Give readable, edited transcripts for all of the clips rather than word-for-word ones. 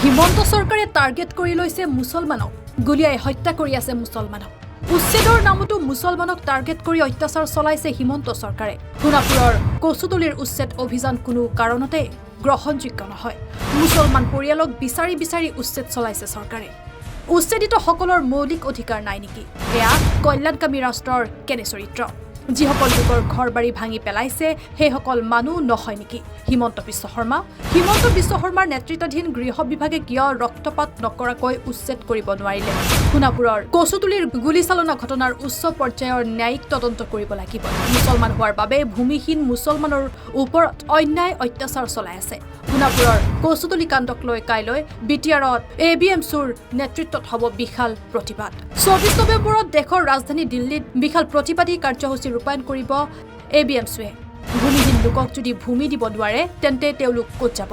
হিমন্ত চৰকাৰে টাৰ্গেট কৰি লৈছে মুছলমানক গুলিয়াই হত্যা কৰি আছে মুছলমানক উচ্ছেদৰ নামতো মুছলমানক টাৰ্গেট কৰি অত্যাচাৰ চলাইছে হিমন্ত চৰকাৰে সোণাপুৰৰ কচুতলিৰ উচ্ছেদ অভিযান কোনো কাৰণতে গ্ৰহণযোগ্য নহয় মুছলমান পৰিয়ালক বিচাৰি উচ্ছেদ চলাইছে চৰকাৰে উচ্ছেদিত সকলৰ মৌলিক অধিকাৰ নাই নেকি এয়া কল্যাণকামী ৰাষ্ট্ৰৰ কেনে চৰিত্ৰ যিসকল লোকৰ ঘৰ বাৰী ভাঙি পেলাইছে সেইসকল মানুহ নহয় নেকি হিমন্ত বিশ্ব শৰ্মাৰ নেতৃত্বাধীন গৃহ বিভাগে কিয় ৰক্তপাত নকৰাকৈ উচ্ছেদ কৰিব নোৱাৰিলে সোণাপুৰৰ কচুতলিৰ গুলীচালনা ঘটনাৰ উচ্চ পৰ্যায়ৰ ন্যায়িক তদন্ত কৰিব লাগিব মুছলমান হোৱাৰ বাবে ভূমিহীন মুছলমানৰ ওপৰত অন্যায় অত্যাচাৰ চলাই আছে সোণাপুৰৰ কচুতলি কাণ্ডক লৈ কাইলৈ বিটিআৰত এবিএমছুৰ নেতৃত্বত হ'ব বিশাল প্ৰতিবাদ 24 নৱেম্বৰত দেশৰ ৰাজধানী দিল্লীত বিশাল প্ৰতিবাদী কাৰ্যসূচী ৰূপায়ণ কৰিব এবিএমছুৱে ভূমিহীন লোকক যদি ভূমি দিব নোৱাৰে তেন্তে তেওঁলোক ক'ত যাব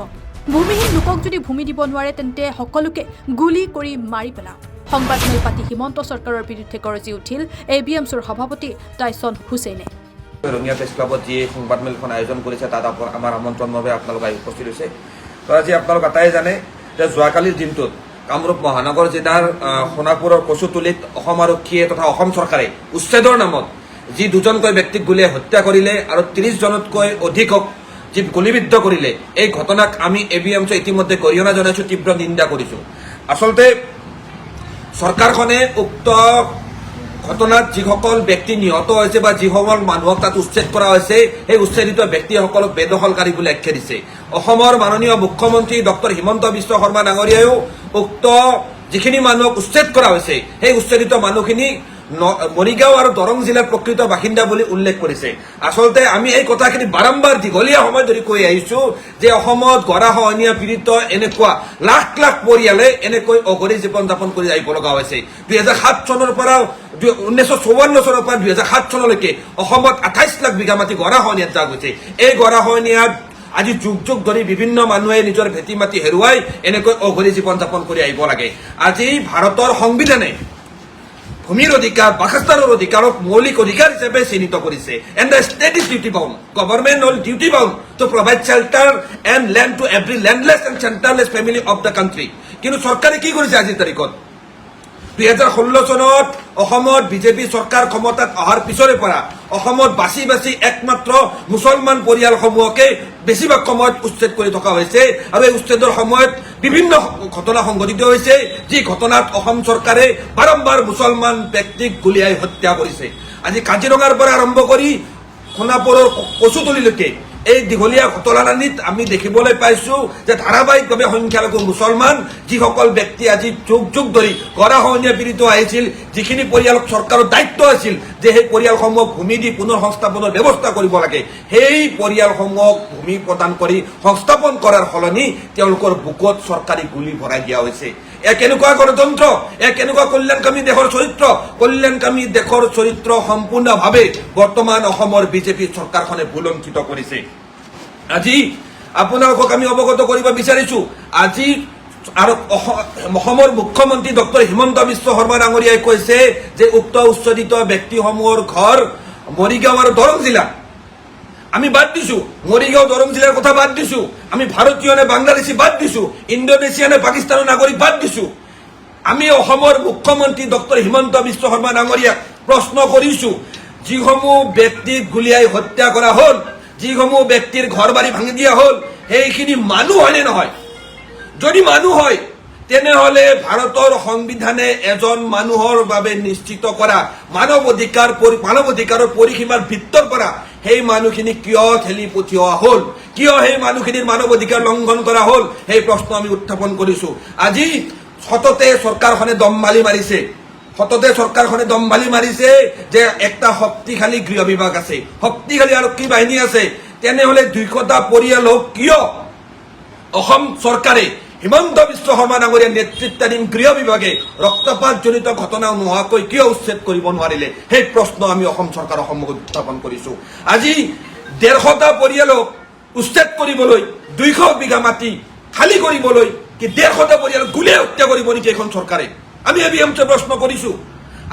ভূমিহীন লোকক যদি ভূমি দিব নোৱাৰে তেন্তে সকলোকে গুলি কৰি মাৰি পেলাওক সংবাদমেল পাতি হিমন্ত চৰকাৰৰ বিৰুদ্ধে গৰজি উঠিল এবিএমছুৰ সভাপতি টাইছন হুছেইনে ৰঙিয়া প্ৰেছ ক্লাবত যি সংবাদমেলখন আয়োজন কৰিছে তাত আমাৰ আমন্ত্ৰণভাৱে আপোনালোক আহি উপস্থিত হৈছে তো আজি আপোনালোক আটাই জানে যে যোৱাকালিৰ দিনটোত কামৰূপ মহানগৰ জিলাৰ সোণাপুৰৰ কচুতলিত অসম আৰক্ষীয়ে তথা অসম চৰকাৰে উচ্ছেদৰ নামত যি দুজনকৈ ব্যক্তিক গুলীয়াই হত্যা কৰিলে আৰু 30 জনতকৈ অধিকক যি গুলীবিদ্ধ কৰিলে এই ঘটনাক আমি এবিএমছে ইতিমধ্যে গৰিহণা জনাইছোঁ তীব্ৰ নিন্দা কৰিছোঁ আচলতে চৰকাৰখনে উক্ত ঘটনাত যিসকল ব্যক্তি নিহত হৈছে বা যিসকল মানুহক তাত উচ্ছেদ কৰা হৈছে সেই উচ্ছেদিত ব্যক্তিসকলক বেদখলকাৰী বুলি আখ্যা দিছে অসমৰ মাননীয় মুখ্যমন্ত্ৰী ডক্টৰ হিমন্ত বিশ্ব শৰ্মা ডাঙৰীয়ায়ো উক্ত যিখিনি মানুহক উচ্ছেদ কৰা হৈছে সেই উচ্ছেদিত মানুহখিনি মৰিগাঁও আৰু দৰং জিলাৰ প্ৰকৃত বাসিন্দা বুলি উল্লেখ কৰিছে আচলতে আমি এই কথাখিনি বাৰম্বাৰ দীঘলীয়া সময় ধৰি কৈ আহিছো যে অসমত গৰাখহনীয়া পীড়িত এনেকুৱা লাখ লাখ পৰিয়ালে এনেকৈ অঘৰী জীৱন যাপন কৰি আহিব লগা হৈছে 2007 চনৰ পৰা 1954 চনৰ পৰা 2007 চনলৈকে অসমত 28 লাখ বিঘা মাটি গৰাখহনীয়াত যোৱা গৈছে এই গৰাখহনীয়াত আজি যুগ ধৰি বিভিন্ন মানুহে নিজৰ ভেটি মাটি হেৰুৱাই এনেকৈ অঘৰী জীৱন যাপন কৰি আহিব লাগে আজি ভাৰতৰ সংবিধানে ভূমিৰ অধিকাৰ বাসস্থানৰ অধিকাৰক মৌলিক অধিকাৰ হিচাপে চিহ্নিত কৰিছে and the state is duty bound government হ'ল duty bound to provide shelter and land to every landless and shelterless family of the country কিন্তু চৰকাৰে কি কৰিছে আজিৰ তাৰিখত 2016 চনত অসমত বিজেপি চৰকাৰ ক্ষমতাত অহাৰ পিছৰে পৰা অসমত বাছি একমাত্ৰ মুছলমান পৰিয়ালসমূহকে বেছিভাগ সময়ত উচ্ছেদ কৰি থকা হৈছে আৰু এই উচ্ছেদৰ সময়ত বিভিন্ন ঘটনা সংঘটিত হৈছে যি ঘটনাত অসম চৰকাৰে বাৰম্বাৰ মুছলমান ব্যক্তিক গুলীয়াই হত্যা কৰিছে আজি কাজিৰঙাৰ পৰা আৰম্ভ কৰি সোণাপুৰৰ কচুতলিলৈকে এই দীঘলীয়া ঘটনাৰাণীত আমি দেখিবলৈ পাইছো যে ধাৰাবাহিকভাৱে সংখ্যালঘু মুছলমান যিসকল ব্যক্তি আজি যুগ ধৰি গৰাখহনীয়া পীড়িত আহিছিল যিখিনি পৰিয়ালক চৰকাৰৰ দায়িত্ব আছিল যে সেই পৰিয়ালসমূহক ভূমি দি পুনৰ সংস্থাপনৰ ব্যৱস্থা কৰিব লাগে সেই পৰিয়ালসমূহক ভূমি প্ৰদান কৰি সংস্থাপন কৰাৰ সলনি তেওঁলোকৰ বুকত চৰকাৰী গুলী ভৰাই দিয়া হৈছে এক কেনেকুৱা গণতন্ত্ৰ এক কেনেকুৱা কল্যাণকামী দেশৰ চৰিত্ৰ সম্পূৰ্ণভাৱে বৰ্তমান অসমৰ বিজেপি চৰকাৰখনে ভুলুণ্ঠিত কৰিছে আজি আপোনালোকক আমি অৱগত কৰিব বিচাৰিছো আজি আৰু অসমৰ মুখ্যমন্ত্ৰী ডক্টৰ হিমন্ত বিশ্ব শৰ্মা ডাঙৰীয়াই কৈছে যে উক্ত উচ্ছেদিত ব্যক্তিসমূহৰ ঘৰ মৰিগাঁও আৰু দৰং জিলা আমি বাদ দিছো মৰিগাঁও দৰং জিলাৰ কথা বাদ দিছো আমি ভাৰতীয় নে বাংলাদেশী বাদ দিছো ইণ্ডোনেছিয়া নে পাকিস্তানৰ নাগৰিক বাদ দিছো আমি অসমৰ মুখ্যমন্ত্ৰী ডক্টৰ হিমন্ত বিশ্ব শৰ্মা ডাঙৰীয়াক প্ৰশ্ন কৰিছো যিসমূহ ব্যক্তিক গুলীয়াই হত্যা কৰা হ'ল যিসমূহ ব্যক্তিৰ ঘৰ বাৰী ভাঙি দিয়া হ'ল সেইখিনি মানুহ হয়নে নহয় যদি মানুহ হয় তেনেহলে ভাৰতৰ সংবিধানে এজন মানুহৰ বাবে নিশ্চিত কৰা মানৱ অধিকাৰৰ পৰিসীমাৰ ভিতৰ পৰা সেই মানুহখিনি কিয় ঠেলি পঠিওৱা হ'ল কিয় সেই মানুহখিনিৰ মানৱ অধিকাৰ লংঘন কৰা হ'ল সেই প্ৰশ্ন আমি উত্থাপন কৰিছো আজি সততে চৰকাৰখনে দম মাৰিছে যে একটা শক্তিশালী গৃহ বিভাগ আছে শক্তিশালী আৰক্ষী বাহিনী আছে তেনেহলে 200টা পৰিয়ালক কিয় অসম চৰকাৰে হিমন্ত বিশ্ব শৰ্মা ডাঙৰীয়াৰ নেতৃত্বাধীন গৃহ বিভাগে ৰক্তপাতজনিত ঘটনা নোহোৱাকৈ কিয় উচ্ছেদ কৰিব নোৱাৰিলে সেই প্ৰশ্ন আমি অসম চৰকাৰৰ সন্মুখত উত্থাপন কৰিছো আজি 150টা পৰিয়ালক উচ্ছেদ কৰিবলৈ 200 বিঘা মাটি খালী কৰিবলৈ কি 150টা পৰিয়ালক গুলীয়াই হত্যা কৰিব নেকি এখন চৰকাৰে আমি এবিএমছে প্ৰশ্ন কৰিছো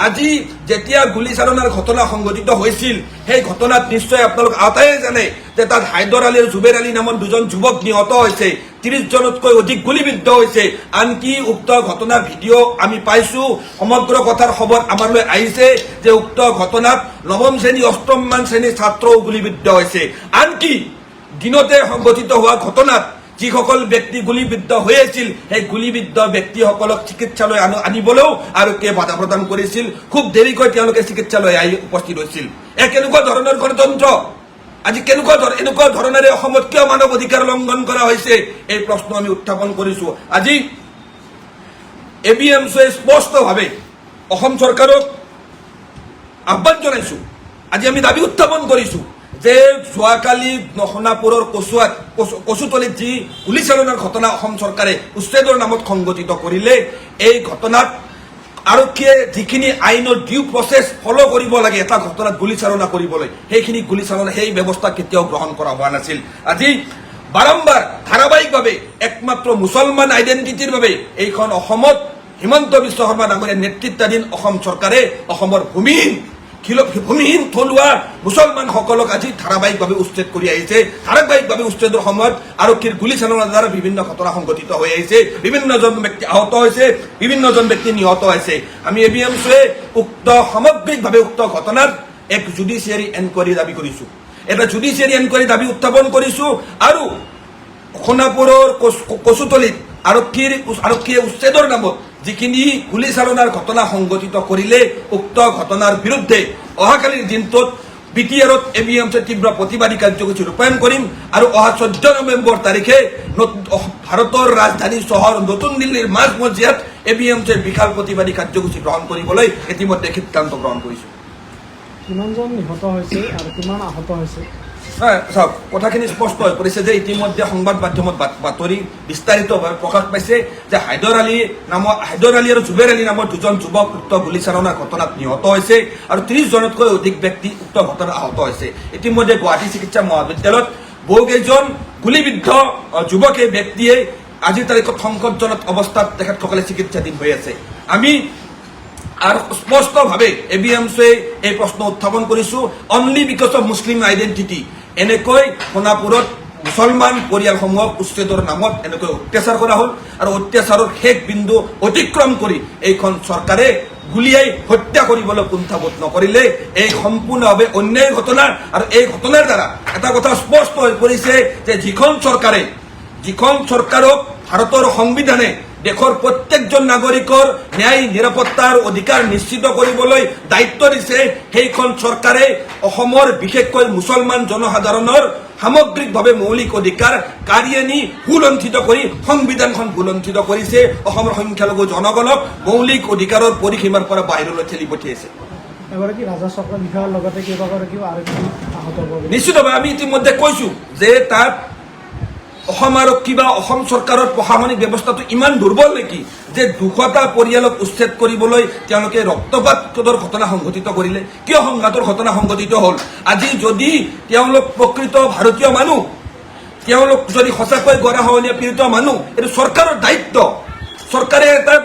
আজি যেতিয়া গুলীচালনাৰ ঘটনা সংঘটিত হৈছিল সেই ঘটনাত নিশ্চয় আপোনালোক আটায়ে জানে যে তাত হায়দৰ আলী আৰু জুবেৰ আলী নামৰ দুজন যুৱক নিহত হৈছে, 30 জনতকৈ অধিক গুলীবিদ্ধ হৈছে। আনকি উক্ত ঘটনাৰ ভিডিঅ' আমি পাইছো, সমগ্ৰ কথাৰ খবৰ আমালৈ আহিছে যে উক্ত ঘটনাত 9ম শ্ৰেণী 8ম মান শ্ৰেণীৰ ছাত্ৰও গুলীবিদ্ধ হৈছে। আনকি দিনতে সংঘটিত হোৱা ঘটনাত যিসকল ব্যক্তি গুলীবিদ্ধ হৈ আছিল সেই গুলীবিদ্ধ ব্যক্তিসকলক চিকিৎসালয় আনিবলৈও আৰক্ষীয়ে বাধা প্ৰদান কৰিছিল। খুব দেৰিকৈ তেওঁলোকে চিকিৎসালয় আহি উপস্থিত হৈছিল। কেনেকুৱা ধৰণৰ গণতন্ত্ৰ? আজি এনেকুৱা ধৰণেৰে অসমত কিয় মানৱ অধিকাৰ লংঘন কৰা হৈছে এই প্ৰশ্ন আমি উত্থাপন কৰিছো। আজি ABMCয়ে স্পষ্টভাৱে অসম চৰকাৰক আহ্বান জনাইছো। আজি আমি দাবী উত্থাপন কৰিছো যে যোৱাকালি সোণাপুৰৰ কচুতলিত যি গুলীচালনাৰ ঘটনা অসম চৰকাৰে উচ্ছেদৰ নামত সংঘটিত কৰিলে, এই ঘটনাত আৰক্ষীয়ে যিখিনি আইনৰ ডিউ প্ৰচেছ ফ'ল' কৰিব লাগে এটা ঘটনাত গুলীচালনা কৰিবলৈ, সেইখিনি গুলীচালনা সেই ব্যৱস্থা কেতিয়াও গ্ৰহণ কৰা হোৱা নাছিল। আজি বাৰম্বাৰ ধাৰাবাহিকভাৱে একমাত্ৰ মুছলমান আইডেণ্টিটিৰ বাবে এইখন অসমত হিমন্ত বিশ্ব শৰ্মা ডাঙৰীয়াৰ নেতৃত্বাধীন অসম চৰকাৰে অসমৰ ভূমিহীন থলুৱা মুছলমানসকলক আজি ধাৰাবাহিকভাৱে উচ্ছেদ কৰি আহিছে। ধাৰাবাহিকভাৱে উচ্ছেদৰ সময়ত আৰক্ষীৰ গুলীচালনাৰ দ্বাৰা বিভিন্ন ঘটনা সংঘটিত হৈ আহিছে, বিভিন্নজন ব্যক্তি আহত হৈছে, বিভিন্নজন ব্যক্তি নিহত হৈছে। আমি ABMCয়ে সামগ্ৰিকভাৱে উক্ত ঘটনাত এক জুডিচিয়াৰী এনকুৱাৰী দাবী কৰিছো, এটা জুডিচিয়াৰী এনকুৱাৰী দাবী উত্থাপন কৰিছো। আৰু সোণাপুৰৰ কচুতলিত আৰক্ষীয়ে উচ্ছেদৰ নামত যিখিনি গুলীচালনাৰ ঘটনা সংঘটিত কৰিলে, উক্ত ঘটনাৰ বিৰুদ্ধে অহাকালিৰ দিনটোত BTRত ABMCয়ে তীব্ৰ প্ৰতিবাদী কাৰ্যসূচী ৰূপায়ণ কৰিম। আৰু অহা 14 নৱেম্বৰ তাৰিখে ভাৰতৰ ৰাজধানী চহৰ নতুন দিল্লীৰ মাজমজিয়াত ABMCয়ে বিশাল প্ৰতিবাদী কাৰ্যসূচী গ্ৰহণ কৰিবলৈ ইতিমধ্যে সিদ্ধান্ত গ্ৰহণ কৰিছো। কিমানজন নিহত হৈছে আৰু কিমান আহত হৈছে? চাওক, কথাখিনি স্পষ্ট হৈ পৰিছে যে ইতিমধ্যে সংবাদ মাধ্যমত বাতৰি বিস্তাৰিতভাৱে প্ৰকাশ পাইছে যে হায়দৰ আলী আৰু জুবেৰ আলী নামৰ দুজন যুৱক উক্ত গুলীচালনাৰ ঘটনাত নিহত হৈছে আৰু 30 জনতকৈ অধিক ব্যক্তি উক্ত ঘটনাত আহত হৈছে। ইতিমধ্যে গুৱাহাটী চিকিৎসা মহাবিদ্যালয়ত বহুকেইজন গুলীবিদ্ধ যুৱকে ব্যক্তিয়ে আজিৰ তাৰিখত সংকটজনক অৱস্থাত তেখেতসকলে চিকিৎসাধীন হৈ আছে। আমি আৰু স্পষ্টভাৱে ABMCয়ে এই প্ৰশ্ন উত্থাপন কৰিছো, only because of Muslim identity এনেকৈ সোণাপুৰত মুছলমান পৰিয়ালসমূহক উচ্ছেদৰ নামত এনেকৈ অত্যাচাৰ কৰা হ'ল। আৰু অত্যাচাৰৰ শেষ বিন্দু অতিক্ৰম কৰি এইখন চৰকাৰে গুলীয়াই হত্যা কৰিবলৈ কুণ্ঠাবোধ নকৰিলে এই সম্পূৰ্ণভাৱে অন্যায় ঘটনা। আৰু এই ঘটনাৰ দ্বাৰা এটা কথা স্পষ্ট হৈ পৰিছে যে যিখন চৰকাৰক ভাৰতৰ সংবিধানে দেশৰ প্ৰত্যেকজন নাগৰিকৰ ন্যায় নিৰাপত্তাৰ অধিকাৰ নিশ্চিত কৰিবলৈ দায়িত্ব দিছে, সেইখন চৰকাৰে অসমৰ বিশেষকৈ মুছলমান জনসাধাৰণৰ সামগ্ৰিকভাৱে মৌলিক অধিকাৰ কাঢ়ি আনি ভূলুণ্ঠিত কৰি সংবিধানখন ভূলুণ্ঠিত কৰিছে। অসমৰ সংখ্যালঘু জনগণক মৌলিক অধিকাৰৰ পৰিসীমাৰ পৰা বাহিৰলৈ ঠেলি পঠিয়াইছে। এগৰাকী ৰাজহ বিষয়াৰ লগতে কেইবাগৰাকীও আৰক্ষী আহত হ'ব। নিশ্চিতভাৱে আমি ইতিমধ্যে কৈছো যে তাত অসম আৰক্ষী বা অসম চৰকাৰৰ প্ৰশাসনিক ব্যৱস্থাটো ইমান দুৰ্বল নেকি যে 200টা পৰিয়ালক উচ্ছেদ কৰিবলৈ তেওঁলোকে ৰক্তপাতৰ ঘটনা সংঘটিত কৰিলে? কিয় সংঘাতৰ ঘটনা সংঘটিত হ'ল? আজি যদি তেওঁলোক প্ৰকৃত ভাৰতীয় মানুহ, তেওঁলোক যদি সঁচাকৈ গৰাখহনীয়া পীড়িত মানুহ, এইটো চৰকাৰৰ দায়িত্ব। চৰকাৰে এটা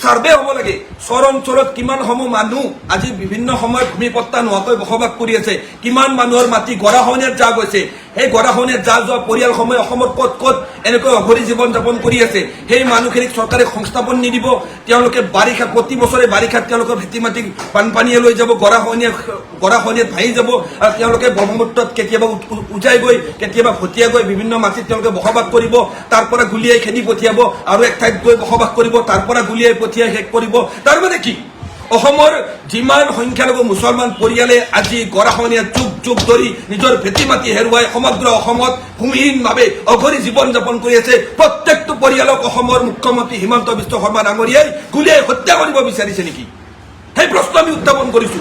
সাৰ্ভে হ'ব লাগে চৰ অঞ্চলত কিমানসমূহ মানুহ আজি বিভিন্ন সময়ত ভূমিপট্টা নোহোৱাকৈ বসবাস কৰি আছে, কিমান মানুহৰ মাটি গৰাখহনীয়াত যা গৈছে। সেই গৰাখহনীয়াত যা যোৱা পৰিয়ালসমূহে অসমৰ ক'ত ক'ত এনেকৈ অঘৰী জীৱন যাপন কৰি আছে, সেই মানুহখিনিক চৰকাৰে সংস্থাপন নিদিব। তেওঁলোকে বাৰিষা প্ৰতি বছৰে বাৰিষাত তেওঁলোকৰ ভেটি মাটি বানপানীয়ে লৈ যাব, গৰাখহনীয়াত ভাঙি যাব। আৰু তেওঁলোকে ব্ৰহ্মপুত্ৰত কেতিয়াবা উজাই গৈ কেতিয়াবা ভটিয়াই গৈ বিভিন্ন মাটিত তেওঁলোকে বসবাস কৰিব, তাৰ পৰা গুলীয়াই খেদি পঠিয়াব, আৰু এক ঠাইত গৈ বসবাস কৰিব, তাৰ পৰা গুলীয়াই পঠিয়াই শেষ কৰিব। তাৰ মানে কি? অসমৰ যিমান সংখ্যালঘু মুছলমান পৰিয়ালে আজি গৰাখহনীয়াত যুগ ধৰি নিজৰ ভেটি মাটি হেৰুৱাই সমগ্ৰ অসমত ভূমিহীনভাৱে অঘৰী জীৱন যাপন কৰি আছে, প্ৰত্যেকটো পৰিয়ালক অসমৰ মুখ্যমন্ত্ৰী হিমন্ত বিশ্ব শৰ্মা ডাঙৰীয়াই গুলীয়াই হত্যা কৰিব বিচাৰিছে নেকি? সেই প্ৰশ্ন আমি উত্থাপন কৰিছো।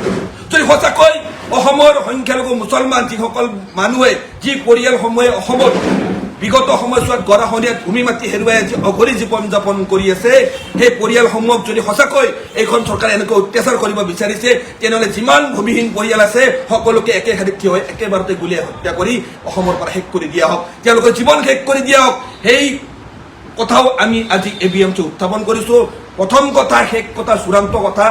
যদি সঁচাকৈ অসমৰ সংখ্যালঘু মুছলমান যিসকল মানুহে, যি পৰিয়ালসমূহে অসমত বিগত সময়ছোৱাত গৰাখহনীয়াত ভূমি মাটি হেৰুৱাই আজি অঘৰী জীৱন যাপন কৰি আছে, সেই পৰিয়ালসমূহক যদি সঁচাকৈ এইখন চৰকাৰে এনেকৈ অত্যাচাৰ কৰিব বিচাৰিছে, তেনেহ'লে যিমান ভূমিহীন পৰিয়াল আছে সকলোকে একে শাৰীত থিয় হৈ একেবাৰতে গুলীয়াই হত্যা কৰি অসমৰ পৰা শেষ কৰি দিয়া হওক, তেওঁলোকৰ জীৱন শেষ কৰি দিয়া হওক। সেই কথাও আমি আজি ABMC উত্থাপন কৰিছো। প্ৰথম কথা, শেষ কথা, চূড়ান্ত কথা,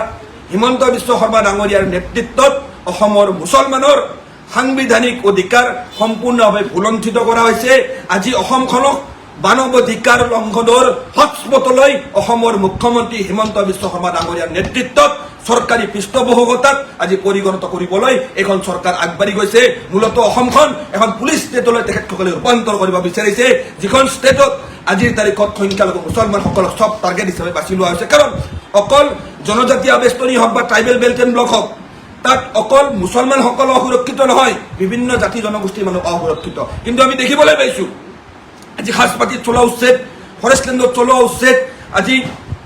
হিমন্ত বিশ্ব শৰ্মা ডাঙৰীয়াৰ নেতৃত্বত অসমৰ মুছলমানৰ সাংবিধানিক অধিকাৰ সম্পূৰ্ণভাৱে ভুলণ্ঠিত কৰা হৈছে। আজি অসমখনক মানৱ অধিকাৰ লংঘনৰ হটস্পটলৈ অসমৰ মুখ্যমন্ত্ৰী হিমন্ত বিশ্ব শৰ্মা ডাঙৰীয়াৰ নেতৃত্বত চৰকাৰী পৃষ্ঠপোষকতাত আজি পৰিগণিত কৰিবলৈ এইখন চৰকাৰ আগবাঢ়ি গৈছে। মূলতঃ অসমখন এখন পুলিচ ষ্টেটলৈ তেখেতসকলে ৰূপান্তৰ কৰিব বিচাৰিছে, যিখন ষ্টেটত আজিৰ তাৰিখত সংখ্যালঘু মুছলমানসকলক চব টাৰ্গেট হিচাপে বাছি লোৱা হৈছে। কাৰণ অকল জনজাতীয় আবেষ্টনী হওক বা ট্ৰাইবেল বেল্ট এণ্ড ব্লক হওক, তাত অকল মুছলমানসকল অসুৰক্ষিত নহয়, বিভিন্ন জাতি জনগোষ্ঠীৰ মানুহ অসুৰক্ষিত। কিন্তু আমি দেখিবলৈ পাইছোঁ আজি সাজপাতিত চলোৱা উচ্ছেদ, ফৰেষ্টলেণ্ডত চলোৱা উচ্ছেদ, আজি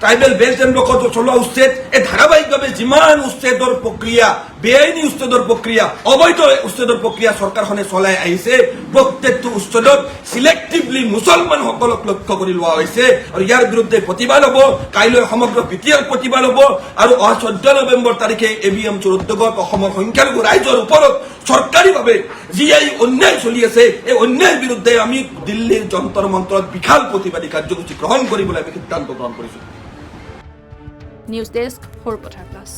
ট্ৰাইবেল বেল্ট এণ্ড ব্লকত চলোৱা উচ্ছেদ, এই ধাৰাবাহিকভাৱে যিমান উচ্ছেদৰ প্ৰক্ৰিয়া, বেআইনী উচ্ছেদৰ প্ৰক্ৰিয়া, অবৈধ উচ্ছেদৰ প্ৰক্ৰিয়া চৰকাৰখনে চলাই আহিছে, প্ৰত্যেকটো উচ্ছেদত চিলেক্টিভলি মুছলমানসকলক লক্ষ্য কৰি লোৱা হৈছে। আৰু ইয়াৰ বিৰুদ্ধে প্ৰতিবাদ হ'ব, কাইলৈ সমগ্ৰ BTL প্ৰতিবাদ হ'ব। আৰু অহা 14 নৱেম্বৰ তাৰিখে AVM-ৰ উদ্যোগত অসমৰ সংখ্যালঘু ৰাইজৰ ওপৰত চৰকাৰীভাৱে যি এই অন্যায় চলি আছে, এই অন্যায়ৰ বিৰুদ্ধে আমি দিল্লীৰ যন্তৰ মন্ত্ৰত বিশাল প্ৰতিবাদী কাৰ্যসূচী গ্ৰহণ কৰিবলৈ আমি সিদ্ধান্ত গ্ৰহণ কৰিছোঁ। News desk, Sarupathar plus.